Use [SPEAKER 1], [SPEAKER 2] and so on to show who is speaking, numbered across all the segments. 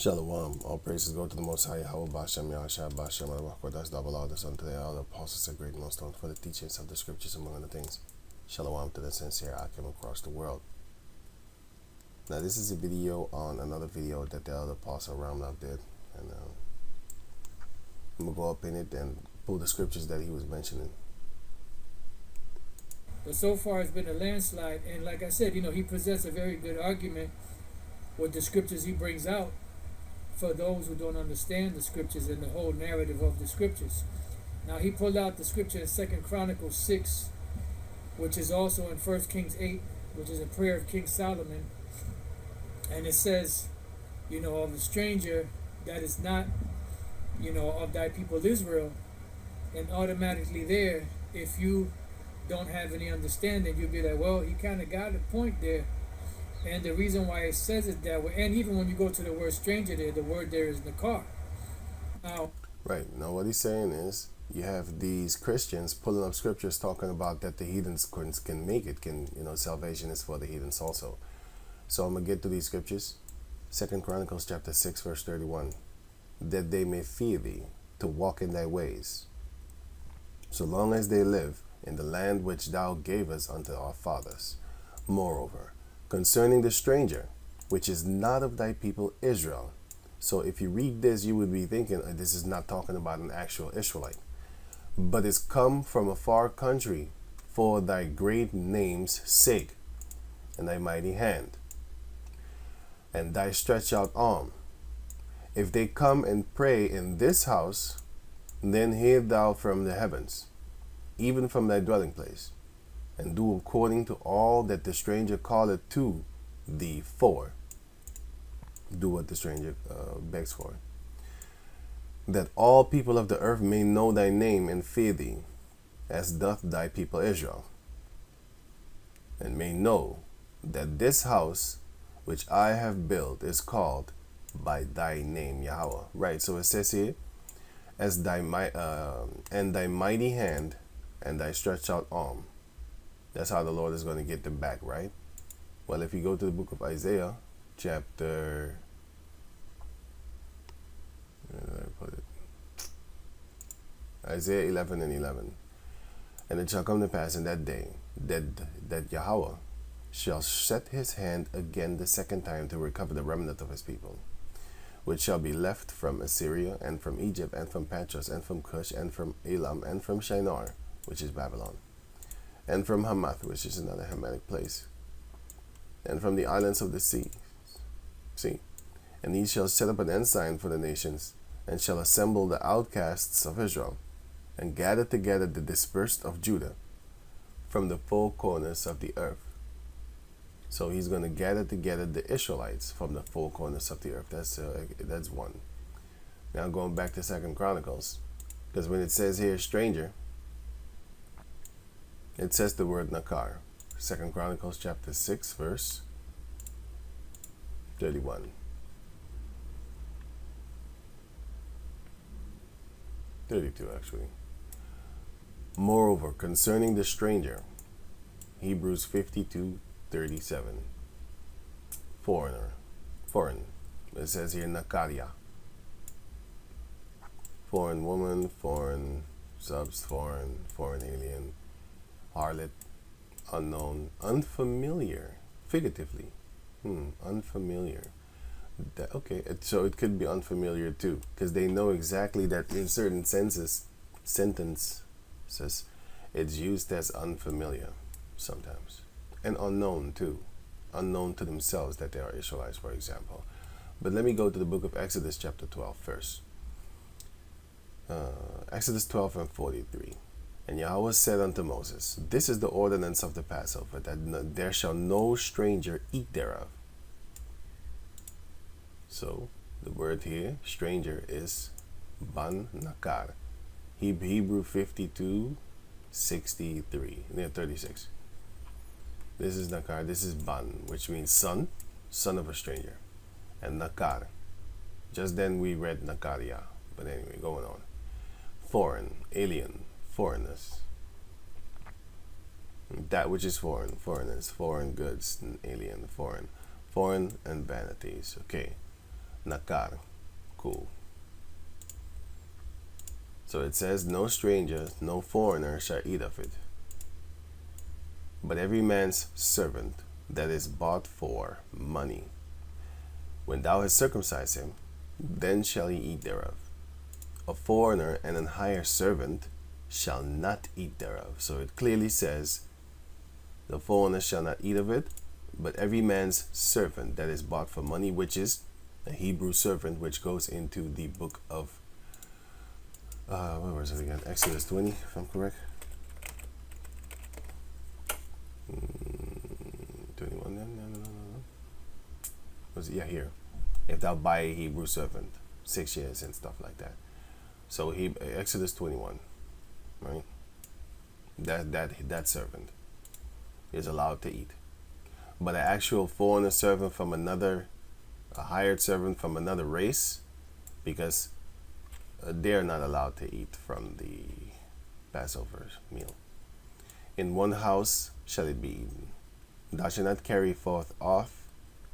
[SPEAKER 1] Shalom. All praises go to the Most High Yahweh Bashem Yahshua Bashem Alabakwa. That's double all this unto the all the apostles and great millstones for the teachings of the scriptures, among other things. Shalom to the sincere Akim across the world. Now this is a video on another video that the elder apostle ahrayamlab did, and I'm gonna go up in it and pull the scriptures that he was mentioning.
[SPEAKER 2] But so far it's been a landslide, and like I said, he presents a very good argument with the scriptures he brings out for those who don't understand the scriptures and the whole narrative of the scriptures. Now he pulled out the scripture in 2 Chronicles 6, which is also in 1 Kings 8, which is a prayer of King Solomon. And it says, of the stranger that is not, of thy people Israel. And automatically there, if you don't have any understanding, you'll be like, well, he kind of got a point there. And the reason why it says it that way, and even when you go to the word stranger there, the word there is nakar. Now,
[SPEAKER 1] Right. Now what he's saying is, you have these Christians pulling up scriptures talking about that the heathens can make it, salvation is for the heathens also. So I'm going to get to these scriptures. 2 Chronicles chapter 6 verse 31. That they may fear thee, to walk in thy ways, so long as they live in the land which thou gavest unto our fathers. Moreover, concerning the stranger, which is not of thy people Israel. So if you read this, you would be thinking, this is not talking about an actual Israelite, but it's come from a far country for thy great name's sake, and thy mighty hand, and thy stretched out arm. If they come and pray in this house, then hear thou from the heavens, even from thy dwelling place, and do according to all that the stranger calleth to thee for. Do what the stranger begs for. That all people of the earth may know thy name and fear thee, as doth thy people Israel, and may know that this house which I have built is called by thy name Yahweh. Right, so it says here, as thy and thy mighty hand and thy stretched out arm. That's how the Lord is going to get them back, right? Well, if you go to the book of Isaiah, chapter, where did I put it? Isaiah 11 and 11. And it shall come to pass in that day that Yahweh shall set his hand again the second time to recover the remnant of his people, which shall be left from Assyria, and from Egypt, and from Patros, and from Cush, and from Elam, and from Shinar, which is Babylon, and from Hamath, which is another Hamitic place, and from the islands of the sea. And he shall set up an ensign for the nations, and shall assemble the outcasts of Israel, and gather together the dispersed of Judah from the four corners of the earth. So he's going to gather together the Israelites from the four corners of the earth. That's one. Now going back to 2 Chronicles, because when it says here stranger, it says the word nakar. 2 Chronicles chapter 6 verse 31. 32 actually. Moreover, concerning the stranger, Hebrews 52:37. Foreign. It says here nakaria. Foreign woman, foreign subs, foreign alien, harlot, unknown, unfamiliar, figuratively. Unfamiliar. Okay, so it could be unfamiliar too, because they know exactly that in certain sentences, it's used as unfamiliar sometimes, and unknown too, unknown to themselves that they are Israelites, for example. But let me go to the book of Exodus chapter 12 first. Exodus 12 and 43. And Yahweh said unto Moses, this is the ordinance of the Passover, that there shall no stranger eat thereof. So the word here, stranger, is ban nakar. Hebrew 52:36. This is nakar. This is ban, which means son of a stranger, and nakar. Just then we read nakaria, but anyway, going on. Foreign, alien, foreigners. That which is foreign, foreigners, foreign goods, alien, foreign and vanities. Okay. nakar. Cool. So it says, no stranger, no foreigner shall eat of it, but every man's servant that is bought for money. When thou hast circumcised him, then shall he eat thereof. A foreigner and an hired servant shall not eat thereof. So it clearly says, the foreigner shall not eat of it, but every man's servant that is bought for money, which is a Hebrew servant, which goes into the book of, where was it again? Exodus 20, if I'm correct. 21, no. Was it? Yeah, here. If thou buy a Hebrew servant, 6 years and stuff like that. So Exodus 21, right? That servant is allowed to eat. But an actual foreigner servant from another, a hired servant from another race, because they're not allowed to eat from the Passover meal. In one house shall it be eaten. Thou shalt not carry forth off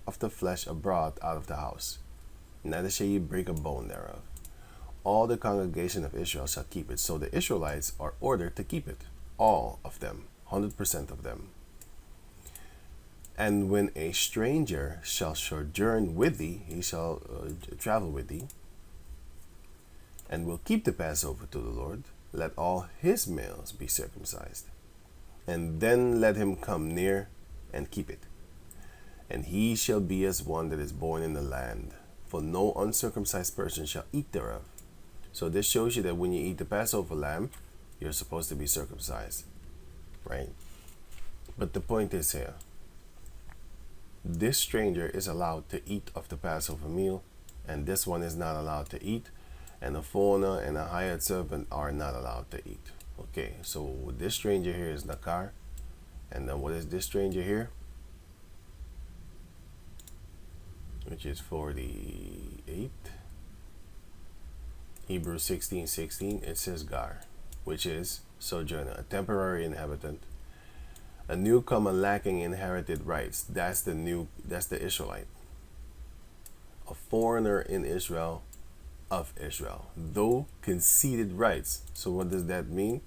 [SPEAKER 1] of the flesh abroad out of the house, neither shall ye break a bone thereof. All the congregation of Israel shall keep it. So the Israelites are ordered to keep it, all of them, 100% of them. And when a stranger shall sojourn with thee, he shall travel with thee, and will keep the Passover to the Lord, let all his males be circumcised. And then let him come near and keep it. And he shall be as one that is born in the land, for no uncircumcised person shall eat thereof. So this shows you that when you eat the Passover lamb, you're supposed to be circumcised, right? But the point is here, this stranger is allowed to eat of the Passover meal, and this one is not allowed to eat, and a foreigner and a hired servant are not allowed to eat. Okay, so this stranger here is nakar, and then what is this stranger here? Which is 48. Hebrews 16:16, it says gar, which is sojourner, a temporary inhabitant, a newcomer lacking inherited rights. That's the Israelite. A foreigner in Israel, of Israel, though conceded rights. So what does that mean?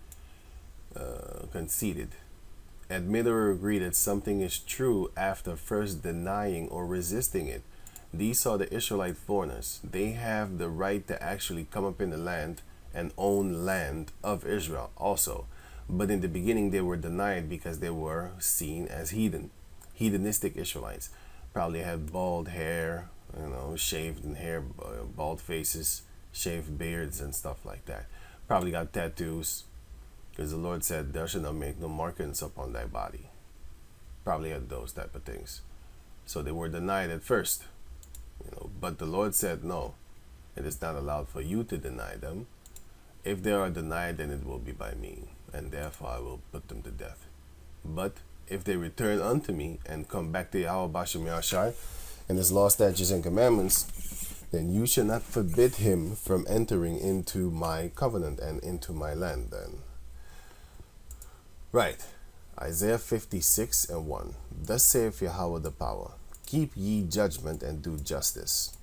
[SPEAKER 1] Conceded. Admit or agree that something is true after first denying or resisting it. These are the Israelite foreigners. They have the right to actually come up in the land and own land of Israel also. But in the beginning, they were denied because they were seen as heathenistic Israelites. Probably had bald hair, shaved hair, bald faces, shaved beards and stuff like that. Probably got tattoos, because the Lord said, thou shalt not make no markings upon thy body. Probably had those type of things. So they were denied at first. But the Lord said, no, it is not allowed for you to deny them. If they are denied, then it will be by me, and therefore I will put them to death. But if they return unto me and come back to Yahweh Bashem Yahshai and his law, statutes, and commandments, then you shall not forbid him from entering into my covenant and into my land then. Right. Isaiah 56:1. Thus saith Yahweh the power, keep ye judgment and do justice.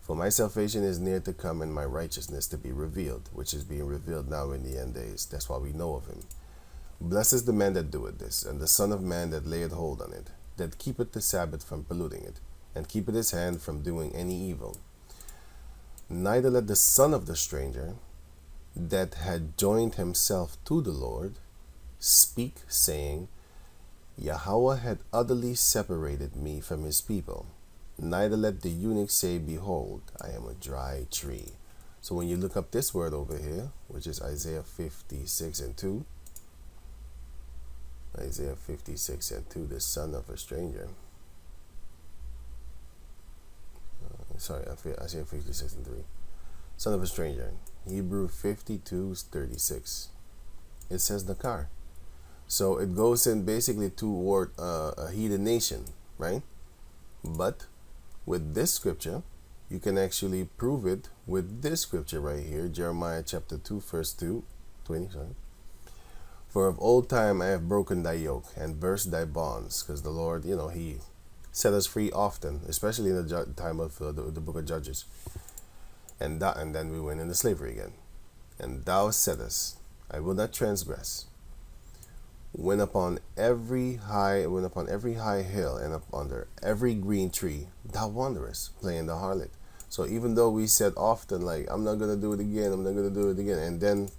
[SPEAKER 1] For my salvation is near to come, and my righteousness to be revealed, which is being revealed now in the end days. That's why we know of him. Blessed is the man that doeth this, and the son of man that layeth hold on it, that keepeth the Sabbath from polluting it, and keepeth his hand from doing any evil. Neither let the son of the stranger that had joined himself to the Lord speak, saying, Yahweh had utterly separated me from his people. Neither let the eunuch say, behold, I am a dry tree. So when you look up this word over here, which is Isaiah 56:2, Isaiah 56:2, the son of a stranger. Isaiah 56:3, son of a stranger. Hebrew 52:36. It says nakar. So it goes in basically toward a heathen nation, right? But with this scripture, you can actually prove it with this scripture right here, Jeremiah chapter 2, verse 20. For of old time I have broken thy yoke and burst thy bonds, because the Lord, he set us free often, especially in the time of the book of Judges. And then we went into slavery again. And thou saidest, I will not transgress. When upon every high hill and up under every green tree thou wanderest, playing the harlot. So even though we said often, like, I'm not gonna do it again, and then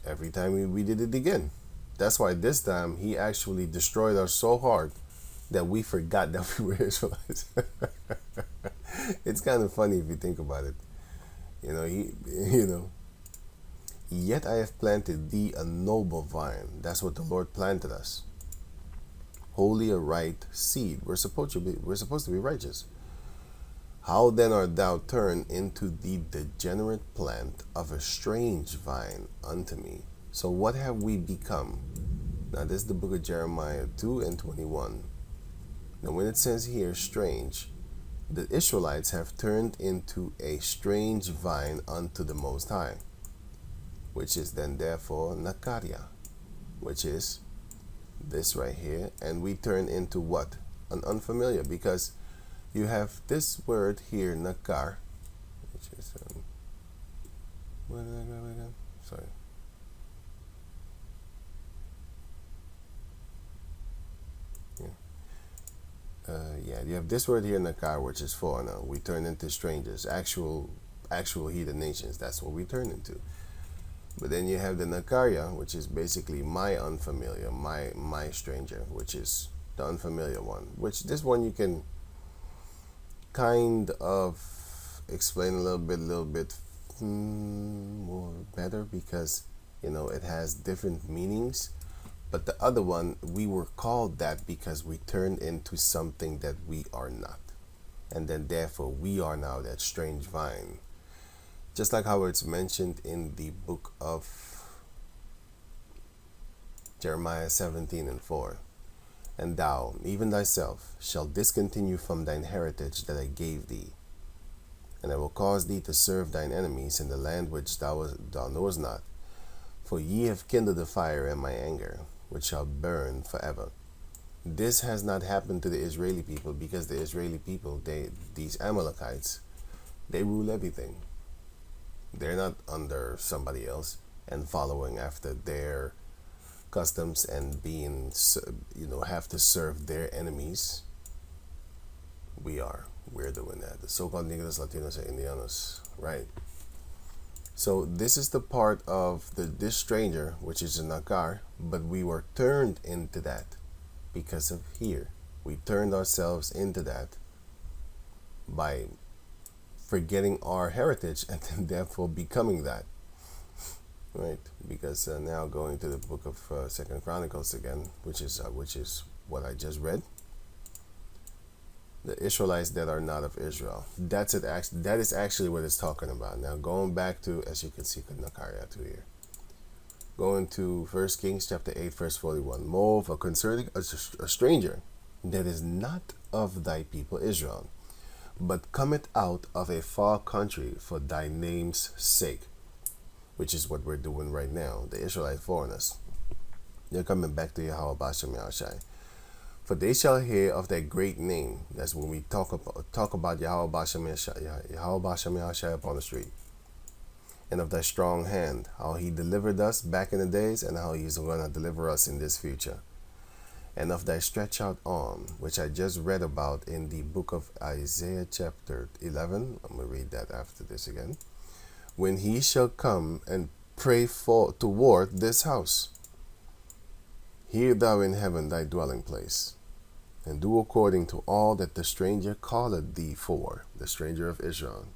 [SPEAKER 1] every time we did it again. That's why this time he actually destroyed us so hard that we forgot that we were Israelites. It's kind of funny if you think about it. Yet I have planted thee a noble vine. That's what the Lord planted us. Wholly a right seed. We're supposed to be righteous. How then art thou turned into the degenerate plant of a strange vine unto me? So what have we become? Now this is the book of Jeremiah 2:21. Now when it says here strange, the Israelites have turned into a strange vine unto the Most High, which is then therefore Nakaria, which is this right here. And we turn into what? An unfamiliar, because you have this word here, Nakar, which is, where did I go again? Sorry. You have this word here, Nakar, which is foreigner. We turn into strangers, actual heathen nations. That's what we turn into. But then you have the Nakaria, which is basically my unfamiliar, my stranger, which is the unfamiliar one. Which this one you can kind of explain a little bit more better, because it has different meanings. But the other one, we were called that because we turned into something that we are not. And then therefore we are now that strange vine. Just like how it's mentioned in the book of Jeremiah 17:4. And thou, even thyself, shalt discontinue from thine heritage that I gave thee. And I will cause thee to serve thine enemies in the land which thou knowest not. For ye have kindled the fire in my anger, which shall burn forever. This has not happened to the Israeli people, because the Israeli people, these Amalekites, they rule everything. They're not under somebody else and following after their customs and being, have to serve their enemies. We're doing that. The so-called Negros, Latinos, and Indianos, right? So this is the part of this stranger, which is a Nakar, but we were turned into that because of here. We turned ourselves into that by forgetting our heritage and then therefore becoming that, right? Because now going to the book of Second Chronicles again, which is what I just read. The Israelites that are not of Israel. That's it. That is actually what it's talking about. Now going back to, as you can see, Nakaria to here. Going to 1 Kings chapter 8, verse 41. Moreover, concerning a stranger that is not of thy people Israel, but cometh out of a far country for thy name's sake, which is what we're doing right now. The Israelite foreigners. They're coming back to Yahweh Bashem Yahushai. For they shall hear of that great name. That's when we talk about Yahweh Bashem Yahushai upon the street. And of thy strong hand, how he delivered us back in the days, and how he's going to deliver us in this future. And of thy stretched out arm, which I just read about in the book of Isaiah chapter 11. I'm going to read that after this again. When he shall come and pray toward this house, hear thou in heaven thy dwelling place, and do according to all that the stranger calleth thee for, the stranger of Israel,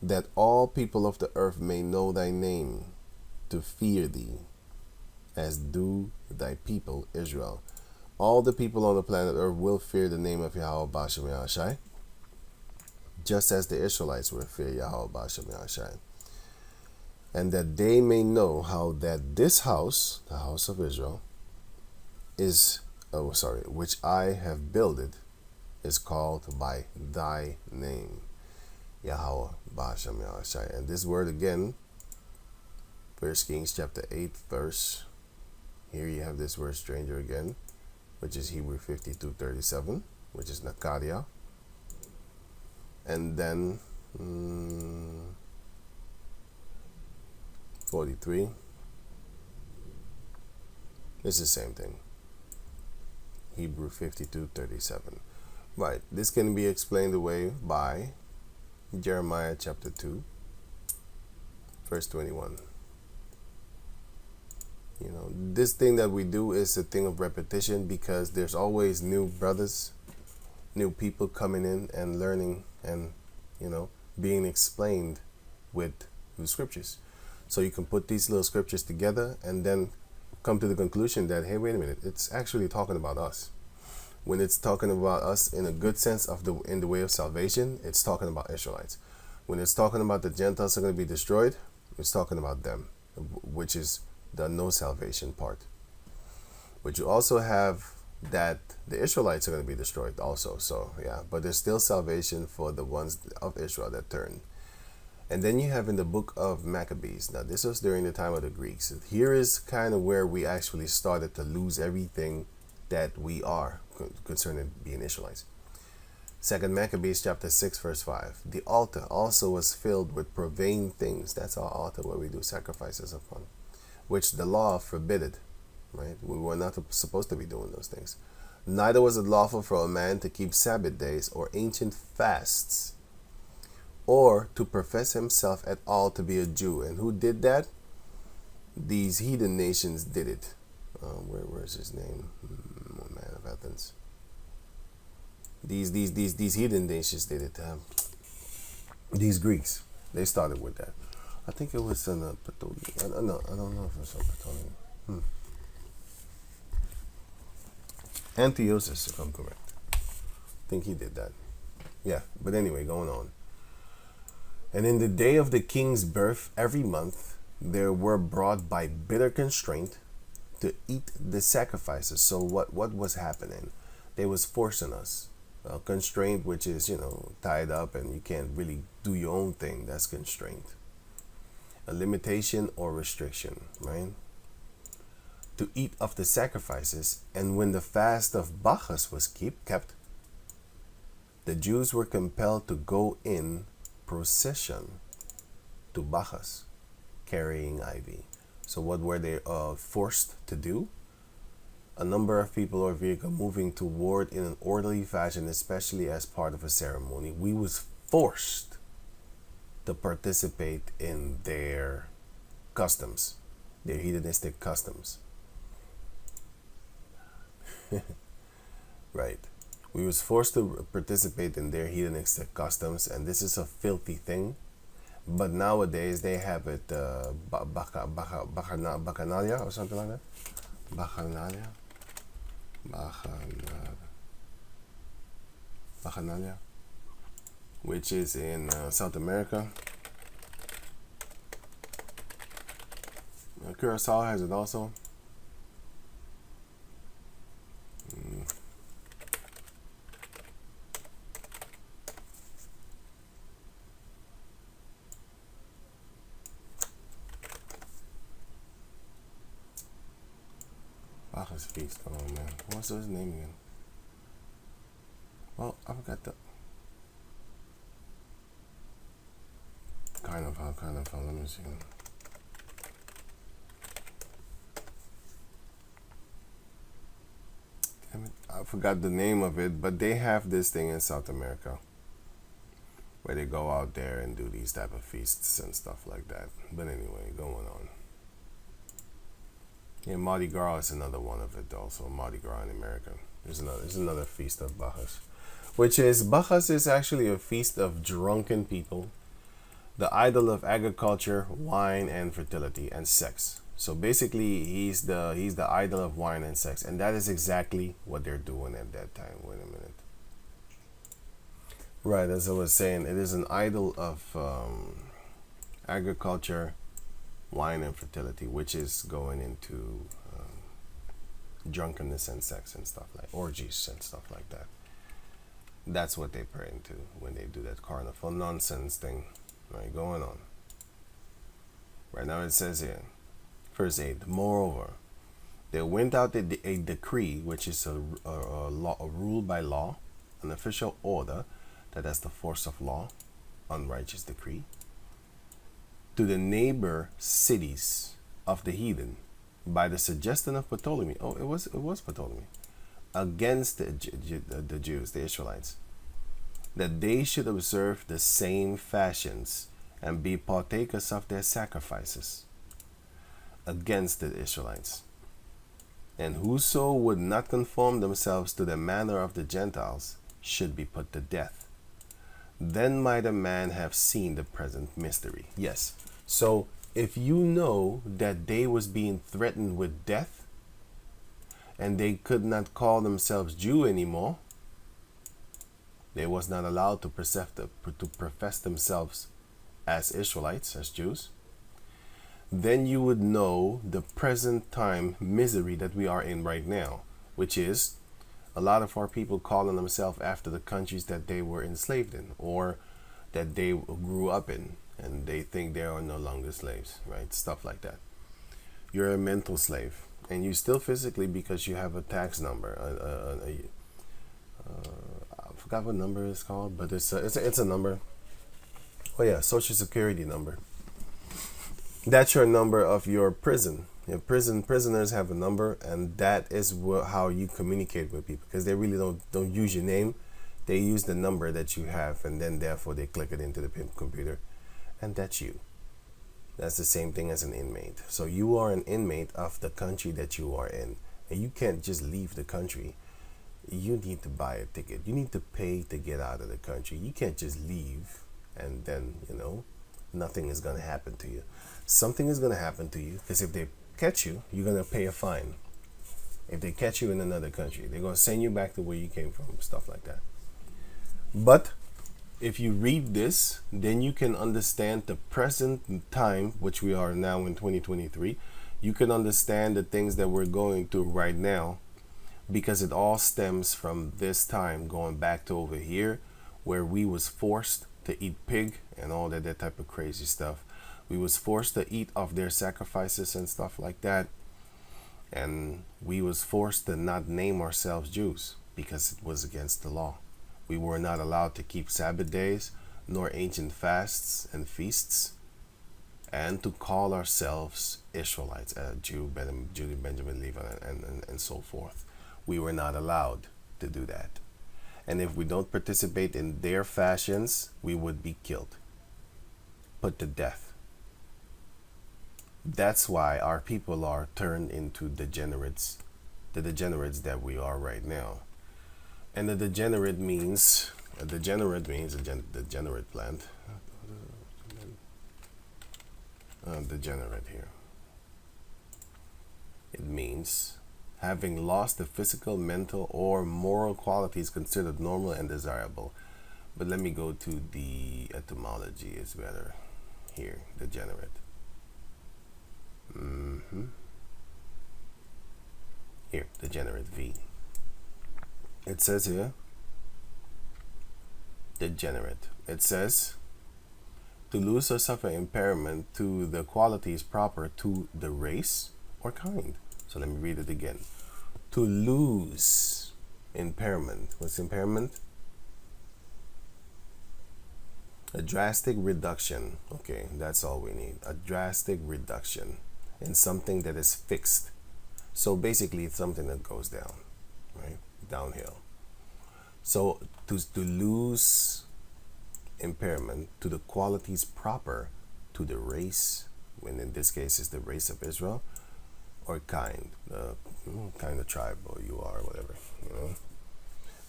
[SPEAKER 1] that all people of the earth may know thy name, to fear thee, as do thy people Israel. All the people on the planet earth will fear the name of Yahweh Bashem Yahushai, just as the Israelites will fear Yahweh Bashem Yahushai. And that they may know how that this house, the house of Israel, which I have builded, is called by thy name, Yahweh Bashem Yahushai. And this word again, 1 Kings chapter 8 verse, here you have this word stranger again, which is Hebrew 52:37. which is Nakadia. And then 43. It's the same thing. Hebrew 52:37. Right. This can be explained away by Jeremiah chapter 2, verse 21. You know, this thing that we do is a thing of repetition because there's always new brothers, new people coming in and learning and, you know, being explained with the scriptures. So you can put these little scriptures together and then come to the conclusion that, hey, wait a minute, it's actually talking about us. When it's talking about us in a good sense of in the way of salvation, it's talking about Israelites. When it's talking about the Gentiles are going to be destroyed, it's talking about them, which is the no salvation part. But you also have that the Israelites are going to be destroyed also. So yeah, but there's still salvation for the ones of Israel that turn. And then you have in the book of Maccabees. Now this was during the time of the Greeks. Here is kind of where we actually started to lose everything that we are concerning being Israelites. 2 Maccabees chapter 6 verse 5. The altar also was filled with profane things. That's our altar where we do sacrifices upon, which the law forbidded. Right? We were not supposed to be doing those things. Neither was it lawful for a man to keep Sabbath days or ancient fasts, or to profess himself at all to be a Jew. And who did that? These heathen nations did it. Where's his name? Man of Heathens. These heathen nations did it. These Greeks, they started with that. I think it was in Ptolemy. No, I don't know if it was on Ptolemy. Antiochus, if I'm correct. I think he did that. Yeah, but anyway, going on. And in the day of the king's birth, every month, there were brought by bitter constraint to eat the sacrifices. So what was happening? They was forcing us. Constraint, which is, you know, tied up and you can't really do your own thing. That's constraint. A limitation or restriction, right? To eat of the sacrifices. And when the fast of Bacchus was kept, the Jews were compelled to go in procession to Bacchus, carrying ivy. So what were they forced to do? A number of people or vehicle moving toward in an orderly fashion, especially as part of a ceremony. We was forced to participate in their customs, their hedonistic customs. Right. We was forced to participate in their hedonistic customs, and this is a filthy thing. But nowadays they have it bacchanalia or something like that. Bacchanalia, which is in South America. Curacao has it also. Bacchus feast. Oh man, what's his name again? Well, I forgot the kind of how. Let me see. Damn it, I forgot the name of it, but they have this thing in South America where they go out there and do these type of feasts and stuff like that. But anyway, going on. Yeah, Mardi Gras is another one of it also. Mardi Gras in America. There's another feast of Bacchus. Bacchus is actually a feast of drunken people, the idol of agriculture, wine and fertility and sex. So basically he's the idol of wine and sex, and that is exactly what they're doing at that time. Wait a minute. Right, as I was saying, it is an idol of agriculture, wine and fertility, which is going into drunkenness and sex and stuff like orgies and stuff like that. That's what they pray into when they do that carnival nonsense thing. Right, going on. Right now it says here, verse 8, moreover, there went out a decree, which is a rule by law, an official order that has the force of law, unrighteous decree, to the neighbor cities of the heathen by the suggestion of Ptolemy. Oh, it was Ptolemy, against the Jews, the Israelites, that they should observe the same fashions and be partakers of their sacrifices, against the Israelites. And whoso would not conform themselves to the manner of the Gentiles should be put to death. Then might a man have seen the present mystery. Yes. So if you know that they was being threatened with death and they could not call themselves Jew anymore, they was not allowed to profess themselves as Israelites, as Jews, then you would know the present time misery that we are in right now, which is a lot of our people calling themselves after the countries that they were enslaved in or that they grew up in, and they think they are no longer slaves, right? Stuff like that. You're a mental slave, and you still physically, because you have a tax number. I forgot what number it's called, but it's a number. Oh yeah, Social Security number. That's your number of your prison. Your prisoners have a number, and that is how you communicate with people, because they really don't use your name. They use the number that you have, and then therefore they click it into the computer, and that's you. That's the same thing as an inmate. So you are an inmate of the country that you are in, and you can't just leave the country. You need to buy a ticket. You need to pay to get out of the country. You can't just leave and then, nothing is going to happen to you. Something is going to happen to you, because if they catch you, you're going to pay a fine. If they catch you in another country, they're going to send you back to where you came from, stuff like that. But if you read this, then you can understand the present time, which we are now in 2023. You can understand the things that we're going through right now, because it all stems from this time going back to over here, where we was forced to eat pig and all that type of crazy stuff. We was forced to eat of their sacrifices and stuff like that. And we was forced to not name ourselves Jews because it was against the law. We were not allowed to keep Sabbath days, nor ancient fasts and feasts, and to call ourselves Israelites, Jew, Benjamin, Levi, and so forth. We were not allowed to do that. And if we don't participate in their fashions, we would be killed, put to death. That's why our people are turned into degenerates, the degenerates that we are right now. And the degenerate means, a degenerate plant. Degenerate here. It means having lost the physical, mental, or moral qualities considered normal and desirable. But let me go to the etymology, it's better here, degenerate. Here, degenerate V. It says here, degenerate. It says, to lose or suffer impairment to the qualities proper to the race or kind. So let me read it again. To lose impairment. What's impairment? A drastic reduction. Okay, that's all we need. A drastic reduction in something that is fixed. So basically, it's something that goes down, right? Downhill. So to lose impairment to the qualities proper to the race, when in this case is the race of Israel, or kind, kind of tribe, or you are, whatever,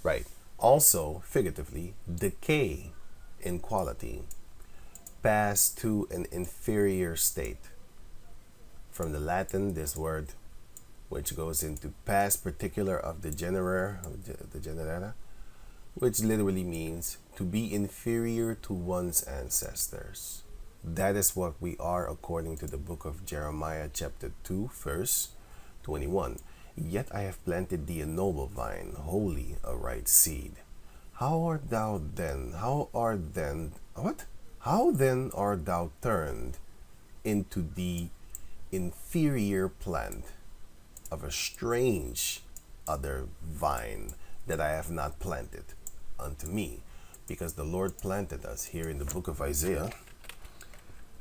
[SPEAKER 1] Right. Also, figuratively, decay in quality, pass to an inferior state. From the Latin, this word, which goes into past particular of degenerata, which literally means to be inferior to one's ancestors. That is what we are according to the book of Jeremiah chapter 2 verse 21. Yet I have planted thee a noble vine, wholly a right seed. How then art thou turned into the inferior plant of a strange other vine that I have not planted? unto me, because the Lord planted us. Here in the book of Isaiah,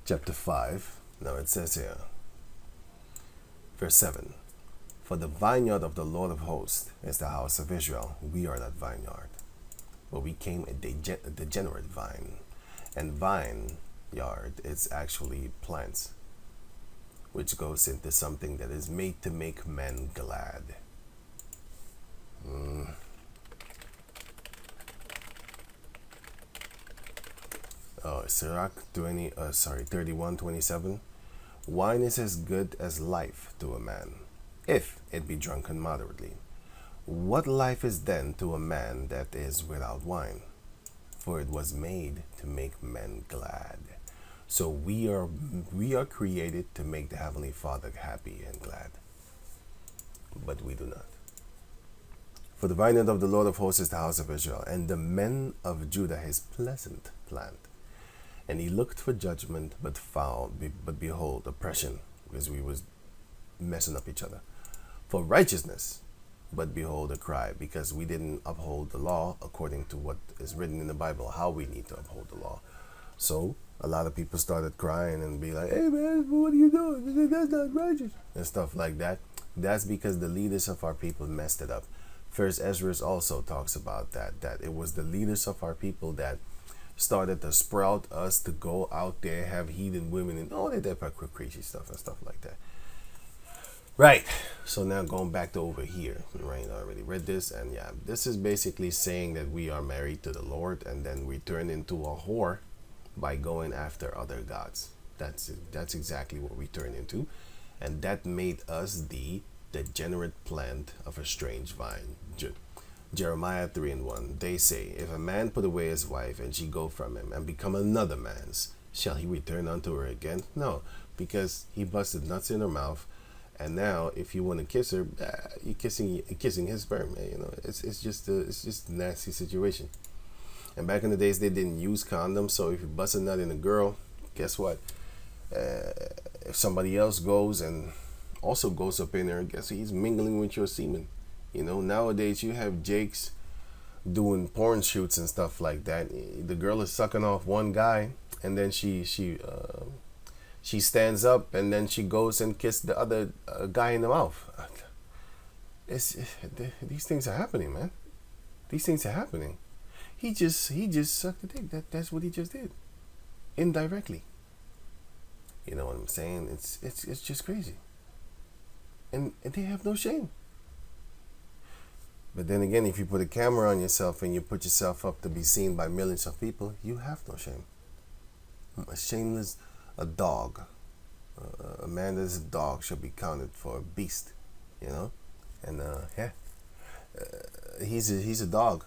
[SPEAKER 1] chapter 5, now it says here, verse 7, for the vineyard of the Lord of hosts is the house of Israel. We are that vineyard, but we came a degenerate vine. And vineyard is actually plants, which goes into something that is made to make men glad. Sirach 31:27. Wine is as good as life to a man, if it be drunken moderately. What life is then to a man that is without wine? For it was made to make men glad. So we are created to make the Heavenly Father happy and glad, but we do not. For the vineyard of the Lord of hosts is the house of Israel, and the men of Judah his pleasant plant. And he looked for judgment, but behold, oppression, because we was messing up each other. For righteousness, but behold, a cry, because we didn't uphold the law according to what is written in the Bible, how we need to uphold the law. So a lot of people started crying and be like, hey man, what are you doing? That's not righteous, and stuff like that. That's because the leaders of our people messed it up. First Ezra also talks about that it was the leaders of our people that started to sprout us to go out there, have heathen women, and all that crazy stuff and stuff like that. Right. So now going back to over here, right? I already read this, and yeah, this is basically saying that we are married to the Lord, and then we turn into a whore by going after other gods. That's exactly what we turn into, and that made us the degenerate plant of a strange vine. Jeremiah 3:1. They say, if a man put away his wife, and she go from him, and become another man's, shall he return unto her again? No, because he busted nuts in her mouth, and now if you want to kiss her, you're kissing his sperm. You know, it's just a nasty situation. And back in the days, they didn't use condoms, so if you bust a nut in a girl, guess what? If somebody else goes and also goes up in there, guess he's mingling with your semen. You know, nowadays you have Jakes doing porn shoots and stuff like that. The girl is sucking off one guy, and then she stands up, and then she goes and kisses the other guy in the mouth. These things are happening, man. These things are happening. He just sucked the dick. That's what he just did, indirectly. You know what I'm saying? It's just crazy, and they have no shame. But then again, if you put a camera on yourself and you put yourself up to be seen by millions of people, you have no shame. A shameless, a dog, a man that is a dog should be counted for a beast, you know. And he's a dog,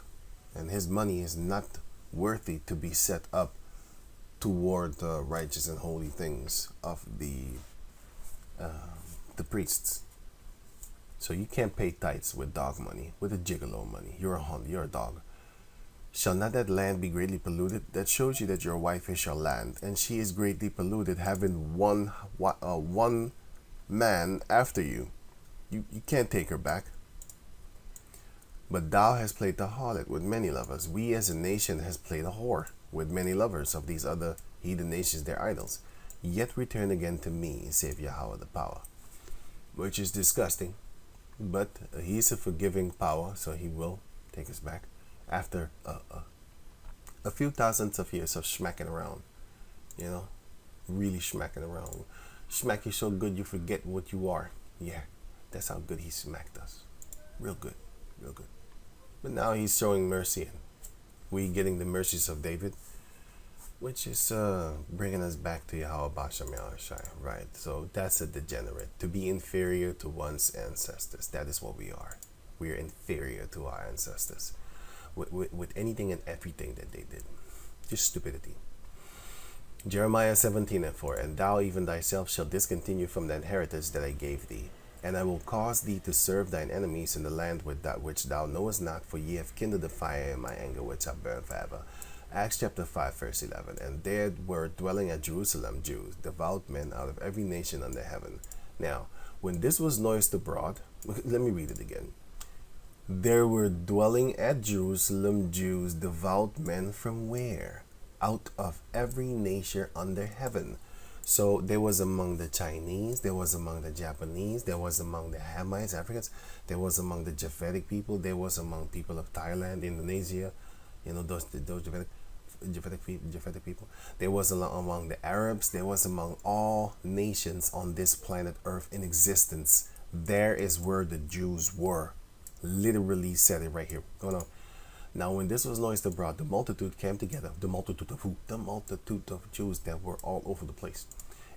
[SPEAKER 1] and his money is not worthy to be set up toward the righteous and holy things of the priests. So you can't pay tithes with dog money, with a gigolo money. You're a Honda, you're a dog. Shall not that land be greatly polluted? That shows you that your wife is your land, and she is greatly polluted, having one man after you. You can't take her back. But thou hast played the harlot with many lovers. We as a nation has played a whore with many lovers of these other heathen nations, their idols. Yet return again to me, save Yahweh the power. Which is disgusting. But he's a forgiving power, so he will take us back after a few thousands of years of smacking around. You know, really smacking around. Smack you so good you forget what you are. Yeah, that's how good he smacked us. Real good, real good. But now he's showing mercy, and we getting the mercies of David, which is bringing us back to Yahweh Bashem Yahushai, right? So that's a degenerate, to be inferior to one's ancestors. That is what we are. We are inferior to our ancestors with anything and everything that they did. Just stupidity. Jeremiah 17:4. And thou even thyself shalt discontinue from the inheritance that I gave thee, and I will cause thee to serve thine enemies in the land with that which thou knowest not, for ye have kindled the fire in my anger, which I burn forever. Acts chapter 5 verse 11. And there were dwelling at Jerusalem Jews, devout men out of every nation under heaven. Now, when this was noised abroad, let me read it again. There were dwelling at Jerusalem Jews, devout men from where? Out of every nation under heaven. So there was among the Chinese, there was among the Japanese, there was among the Hamites, Africans, there was among the Japhetic people, there was among people of Thailand, Indonesia, those Japhetic people. There was among the Arabs, there was among all nations on this planet Earth in existence. There is where the Jews were. Literally said it right here. Going on. Now, when this was noised abroad, the multitude came together. The multitude of who? The multitude of Jews that were all over the place,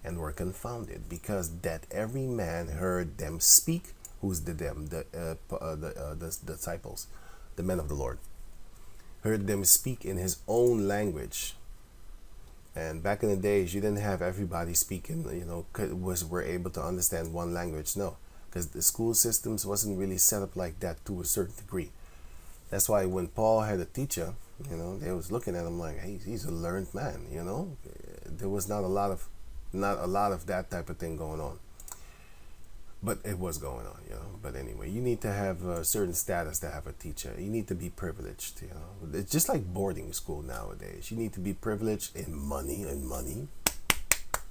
[SPEAKER 1] and were confounded, because that every man heard them speak. Who's the them? The disciples, the men of the Lord, heard them speak in his own language. And back in the days, you didn't have everybody speaking. Were able to understand one language. No, because the school systems wasn't really set up like that to a certain degree. That's why when Paul had a teacher, they was looking at him like, hey, he's a learned man. There was not a lot of that type of thing going on, but it was going on. But anyway, you need to have a certain status to have a teacher. You need to be privileged. It's just like boarding school nowadays. You need to be privileged in money.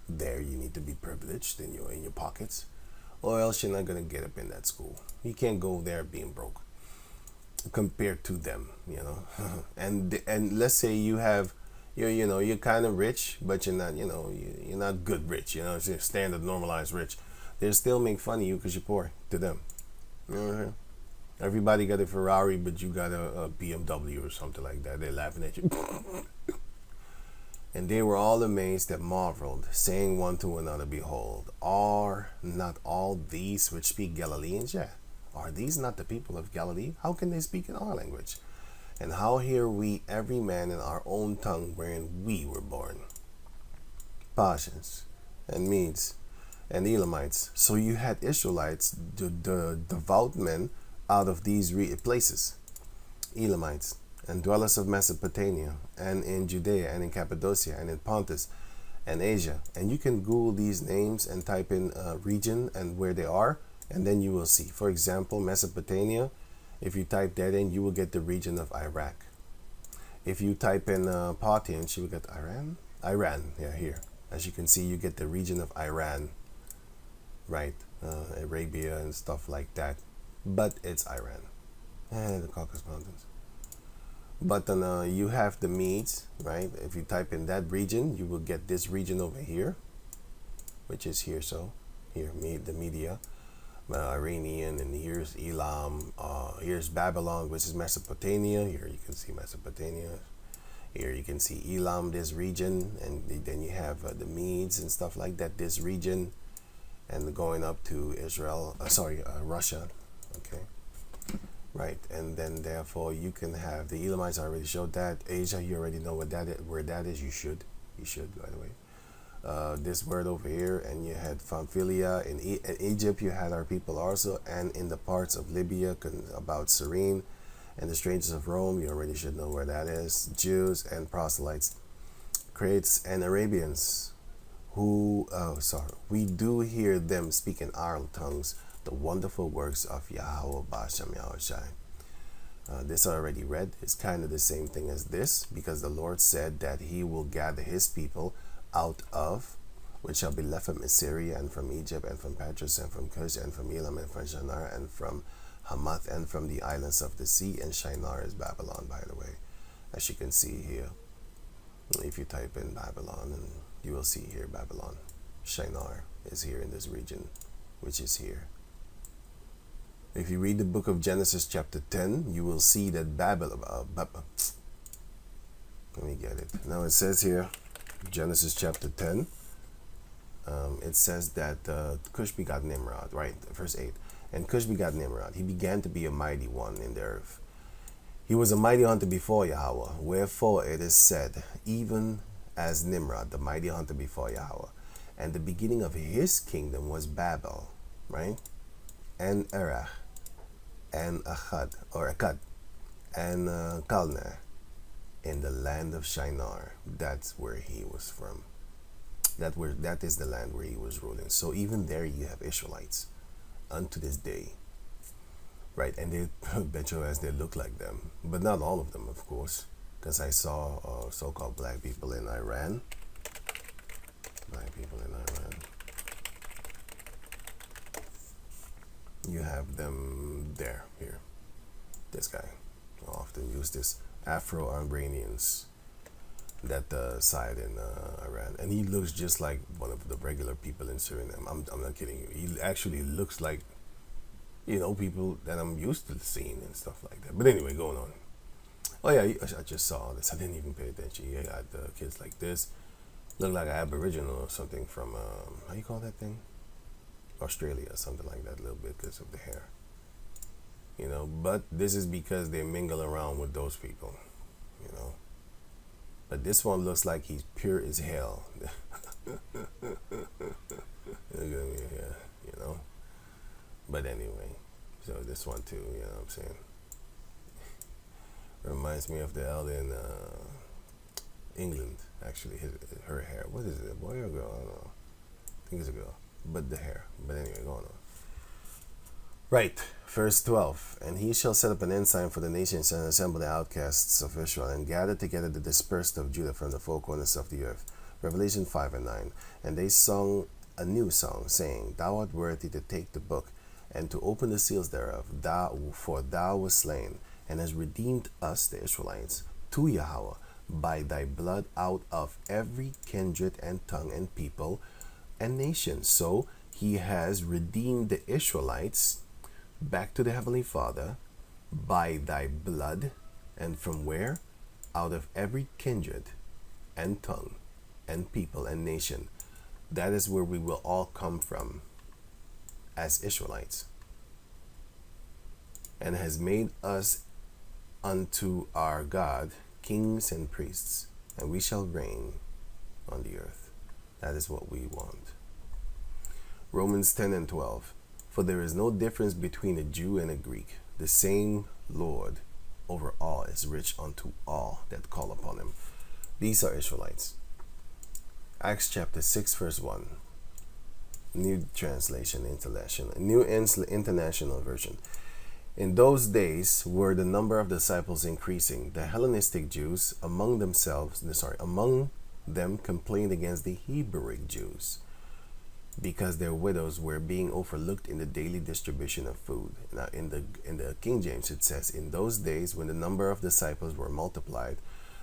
[SPEAKER 1] There, you need to be privileged in your pockets, or else you're not gonna get up in that school. You can't go there being broke compared to them, and let's say you're kind of rich, but you're not, you're not good rich, it's your standard normalized rich. They still make fun of you because you're poor to them. Everybody got a Ferrari, but you got a BMW or something like that. They're laughing at you. And they were all amazed and marveled, saying one to another, behold, are not all these which speak Galileans? Yeah. Are these not the people of Galilee? How can they speak in our language? And how hear we every man in our own tongue wherein we were born? Parthians and Medes and Elamites. So you had Israelites, the devout men out of these places. Elamites and dwellers of Mesopotamia and in Judea and in Cappadocia and in Pontus and Asia. And you can Google these names and type in region and where they are, and then you will see. For example, Mesopotamia, if you type that in, you will get the region of Iraq. If you type in Parthians, you will get Iran. Yeah, here. As you can see, you get the region of Iran, right? Arabia and stuff like that. But it's Iran. And the Caucasus Mountains. But then you have the Medes, right? If you type in that region, you will get this region over here, which is here. So here, the Media. Iranian, and here's Elam, here's Babylon, which is Mesopotamia. Here you can see Mesopotamia. Here you can see Elam, this region, and then you have the Medes and stuff like that, this region, and going up to Russia, okay, right, and then therefore you can have the Elamites. I already showed that. Asia, you already know what that is, where that is. You should, by the way. This word over here, and you had Pamphylia. In Egypt you had our people also, and in the parts of Libya about Cyrene, and the strangers of Rome, you already should know where that is. Jews and proselytes, Crates and Arabians, we do hear them speak in our tongues the wonderful works of Yahweh Basham Yahushai. This I already read. It's kind of the same thing as this, because the Lord said that he will gather his people out of, which shall be left from Assyria and from Egypt and from Patras and from Cush and from Elam and from Shinar and from Hamath and from the islands of the sea. And Shinar is Babylon, by the way, as you can see here. If you type in Babylon, and you will see here Babylon. Shinar is here in this region, which is here. If you read the book of Genesis chapter 10, you will see that Babylon, let me get it. Now it says here, Genesis chapter 10, it says that Cush begot Nimrod, right? Verse 8. And Cush begot Nimrod. He began to be a mighty one in the earth. He was a mighty hunter before Yahweh. Wherefore it is said, even as Nimrod, the mighty hunter before Yahweh. And the beginning of his kingdom was Babel, right? And Erech, and Akkad, and Calneh, in the land of Shinar. That's where he was from. That is the land where he was ruling. So even there you have Israelites unto this day. Right, and they bet your ass they look like them, but not all of them, of course, because I saw so-called black people in Iran. Black people in Iran. You have them there, here. This guy. I often use this Afro-Iranians that side in Iran, and he looks just like one of the regular people in Suriname. I'm not kidding you. He actually looks like, people that I'm used to seeing and stuff like that. But anyway, going on. Oh yeah, I just saw this. I didn't even pay attention. You got kids like this, look like an Aboriginal or something from how you call that thing? Australia, something like that, a little bit because of the hair. But this is because they mingle around with those people. But this one looks like he's pure as hell. Look at me here, But anyway, so this one too, you know what I'm saying? Reminds me of the elder in England, actually. Her hair. What is it, a boy or a girl? I don't know. I think it's a girl. But the hair. But anyway, going on. Right, verse 12. And he shall set up an ensign for the nations and assemble the outcasts of Israel and gather together the dispersed of Judah from the four corners of the earth. Revelation 5 and 9. And they sung a new song, saying, Thou art worthy to take the book and to open the seals thereof, for thou wast slain, and hast redeemed us, the Israelites, to Yahweh, by thy blood out of every kindred and tongue and people and nation. So he has redeemed the Israelites back to the Heavenly Father by thy blood, and from where? Out of every kindred and tongue and people and nation. That is where we will all come from as Israelites, and has made us unto our God kings and priests, and we shall reign on the earth. That is what we want. Romans 10 and 12. For there is no difference between a Jew and a Greek. The same Lord over all is rich unto all that call upon him. These are Israelites. Acts chapter 6 verse 1. New Translation International. New International Version. In those days were the number of disciples increasing. The Hellenistic Jews among them complained against the Hebrew Jews, because their widows were being overlooked in the daily distribution of food. Now, in the King James, it says, in those days when the number of disciples were multiplied,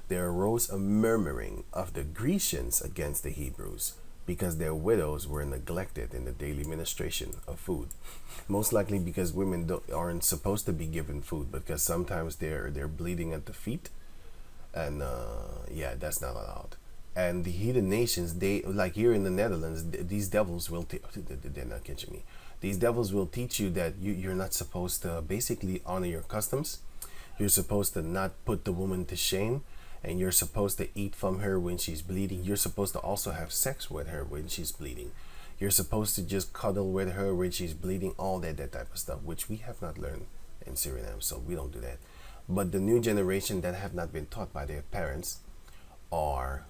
[SPEAKER 1] there arose a murmuring of the Grecians against the Hebrews, because their widows were neglected in the daily ministration of food. Most likely because women aren't supposed to be given food, because sometimes they're bleeding at the feet, and that's not allowed. And the heathen nations, they, like here in the Netherlands, these devils will they're not catching me. These devils will teach you that you're not supposed to basically honor your customs. You're supposed to not put the woman to shame, and you're supposed to eat from her when she's bleeding. You're supposed to also have sex with her when she's bleeding. You're supposed to just cuddle with her when she's bleeding, all that type of stuff, which we have not learned in Suriname, so we don't do that. But the new generation that have not been taught by their parents are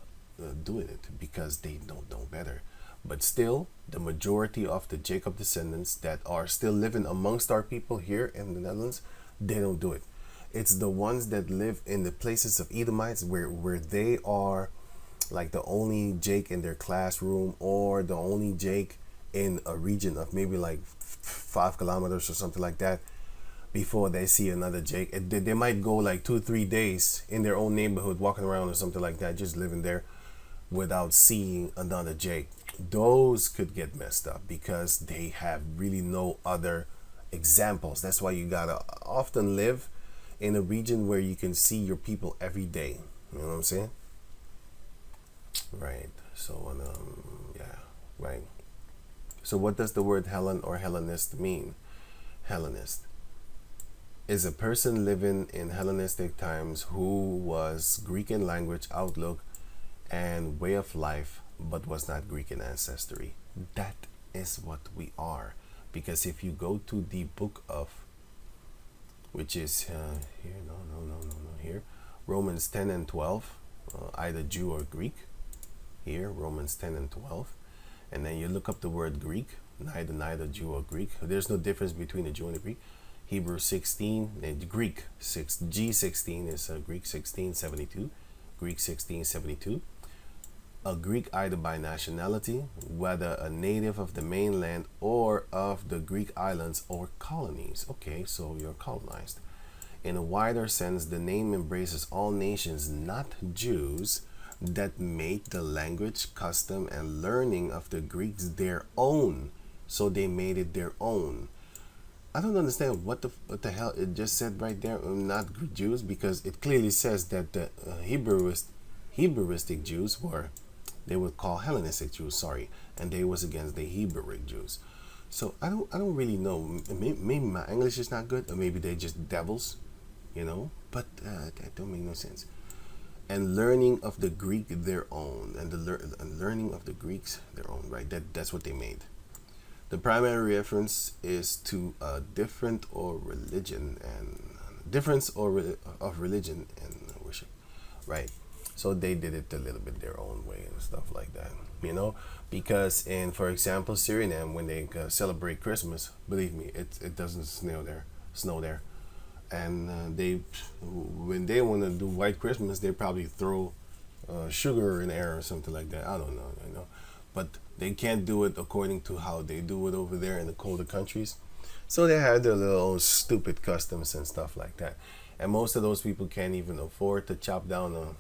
[SPEAKER 1] doing it because they don't know better. But still, the majority of the Jacob descendants that are still living amongst our people here in the Netherlands, they don't do it. It's the ones that live in the places of Edomites where they are like the only Jake in their classroom, or the only Jake in a region of maybe like 5 kilometers or something like that before they see another Jake. They might go like 2-3 days in their own neighborhood walking around or something like that, just living there without seeing another Jake. Those could get messed up because they have really no other examples. That's why you gotta often live in a region where you can see your people every day. You know what I'm saying? Right. So, right. So what does the word Hellen or Hellenist mean? Hellenist is a person living in Hellenistic times who was Greek in language, outlook, and way of life, but was not Greek in ancestry. That is what we are. Because if you go to the book of, which is here, Romans 10 and 12, either Jew or Greek, here, Romans 10 and 12, and then you look up the word Greek, neither Jew or Greek. There's no difference between a Jew and a Greek. Hebrew 16, and Greek G16 is Greek 1672, Greek 1672. A Greek either by nationality, whether a native of the mainland or of the Greek islands or colonies. Okay, so you're colonized. In a wider sense, the name embraces all nations, not Jews, that made the language, custom, and learning of the Greeks their own. So they made it their own. I don't understand what the hell it just said right there. Not Jews, because it clearly says that the Hebrewistic Jews were, they would call Hellenistic Jews, sorry, and they was against the Hebrewic Jews. So I don't really know. Maybe my English is not good, or maybe they just devils, But that don't make no sense. And learning of the Greek their own, and learning of the Greeks their own, right? That's what they made. The primary reference is to a difference of religion and worship, right? So they did it a little bit their own way and stuff like that, because for example, Suriname, when they celebrate Christmas, believe me, it doesn't snow there, and when they want to do White Christmas, they probably throw sugar in the air or something like that. I don't know, but they can't do it according to how they do it over there in the colder countries. So they have their little stupid customs and stuff like that. And most of those people can't even afford to chop down a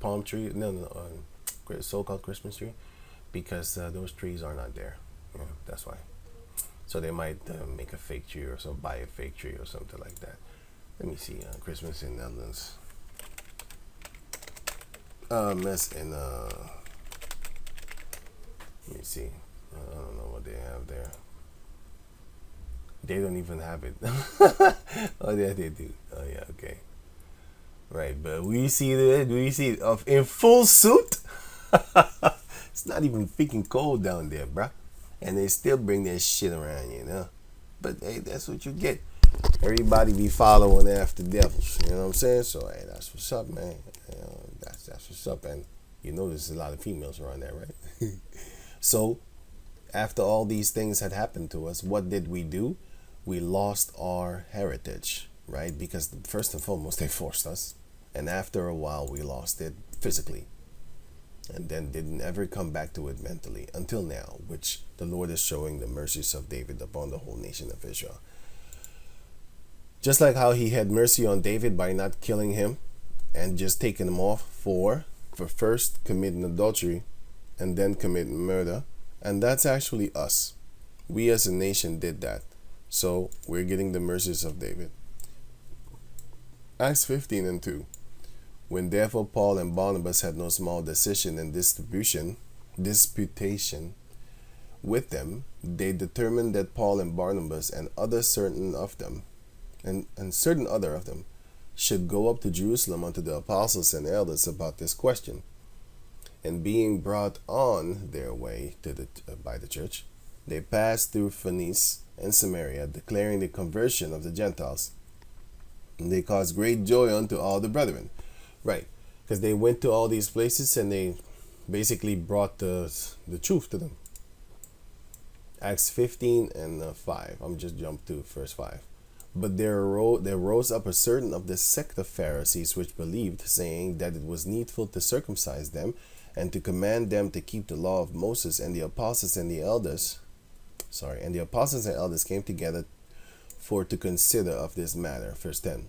[SPEAKER 1] palm tree, so-called Christmas tree, because those trees are not there. That's why. So they might make a fake tree or so, buy a fake tree or something like that. Let me see, Christmas in Netherlands. Let me see. I don't know what they have there. They don't even have it. Oh, yeah, they do. Oh, yeah, okay. Right, but we see it in full suit. It's not even freaking cold down there, bruh. And they still bring that shit around, But hey, that's what you get. Everybody be following after devils. You know what I'm saying? So hey, that's what's up, man. That's what's up. And there's a lot of females around there, right? So after all these things had happened to us, what did we do? We lost our heritage, right? Because first and foremost, they forced us. And after a while, we lost it physically. And then didn't ever come back to it mentally until now, which the Lord is showing the mercies of David upon the whole nation of Israel. Just like how he had mercy on David by not killing him and just taking him off for first committing adultery and then committing murder. And that's actually us. We as a nation did that. So we're getting the mercies of David. Acts 15:2. When therefore Paul and Barnabas had no small decision and disputation with them, they determined that Paul and Barnabas and certain other of them should go up to Jerusalem unto the apostles and elders about this question. And being brought on their way by the church, they passed through Phoenice and Samaria, declaring the conversion of the Gentiles. And they caused great joy unto all the brethren. Right, because they went to all these places and they basically brought the truth to them. Acts 15:5. I'm just jump to verse 5. But there rose up a certain of the sect of Pharisees which believed, saying that it was needful to circumcise them and to command them to keep the law of Moses. And the apostles and elders came together for to consider of this matter. Verse 10.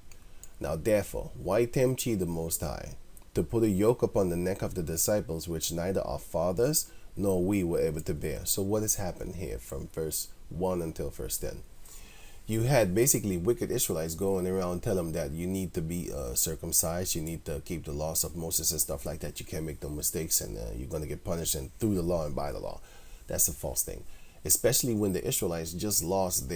[SPEAKER 1] Now therefore, why tempt ye the Most High, to put a yoke upon the neck of the disciples, which neither our fathers nor we were able to bear? So what has happened here from verse 1 until verse 10? You had basically wicked Israelites going around telling them that you need to be circumcised, you need to keep the laws of Moses and stuff like that. You can't make no mistakes, and you're going to get punished and through the law and by the law. That's a false thing. Especially when the Israelites just lost